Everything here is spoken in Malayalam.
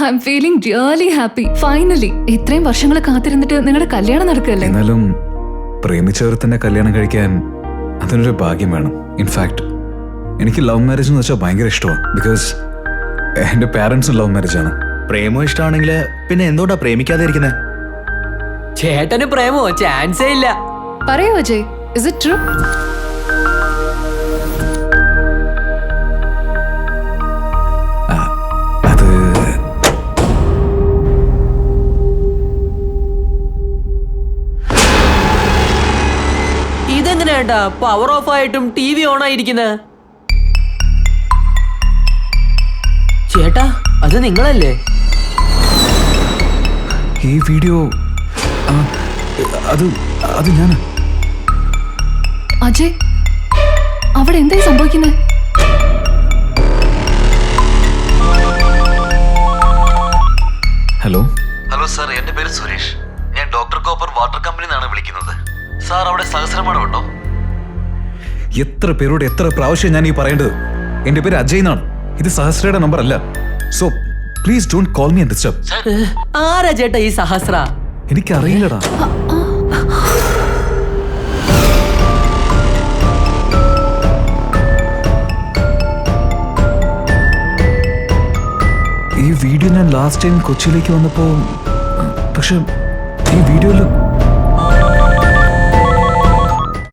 I M feeling really happy. Finally ഇത്രയും വർഷങ്ങൾ കാത്തിരുന്നിട്ട് നിങ്ങളുടെ കല്യാണം നടക്കുകയല്ലേ? എന്നാലും പ്രേമിച്ചവർ തന്നെ കല്യാണം കഴിക്കാൻ അതിനൊരു ഭാഗ്യം വേണം. ഇൻഫാക്ട് എനിക്ക് ലവ് മാരേജ് എന്ന് വെച്ചാൽ ഭയങ്കര ഇഷ്ടമാണ്. ബിക്കോസ് എൻ്റെ പാരൻസും ലവ് മാരേജ് ആണ്. പ്രേമം ഇഷ്ടമാണെങ്കിൽ പിന്നെ എന്തുകൊണ്ടാ പ്രേമിക്കാതെ ഇരിക്കുന്നത്? ചേട്ടന് പ്രേമോ? ചാൻസേ ഇല്ല. പറയൂ അജയ്, ഇസ് ഇറ്റ് ട്രൂ? അത് ഇതെങ്ങനെയാ പവർ ഓഫ് ആയിട്ടും ടി വി ഓൺ ആയിരിക്കുന്നത്? ചേട്ടാ, അത് നിങ്ങളല്ലേ? ഈ വീഡിയോ അത് അത് ഞാൻ. അജയ്, അവിടെ എന്തായി സംഭവിക്കുന്നത്? ഹലോ ഹലോ സാർ, എന്റെ പേര് സുരേഷ്. ഞാൻ ഡോക്ടർ കോപ്പർ വാട്ടർ കമ്പനിയിൽ നിന്നാണ് വിളിക്കുന്നത്. സാർ അവിടെ സഹസ്രമഠം ഉണ്ടോ? എത്ര പേരോട് എത്ര പ്രാവശ്യം ഞാൻ ഈ പറയേണ്ടത്? എൻ്റെ പേര് അജയ് എന്നാണ്. ഇത് സഹസ്രയുടെ നമ്പർ അല്ല. So please don't call me and disturb. ആരാ ചേട്ടാ ഈ സഹസ്ര? എനിക്കറിയില്ലടാ. ഈ വീഡിയോ ഞാൻ ലാസ്റ്റ് ടൈം കൊച്ചിയിലേക്ക് വന്നപ്പോൾ, പക്ഷെ ഈ വീഡിയോയിൽ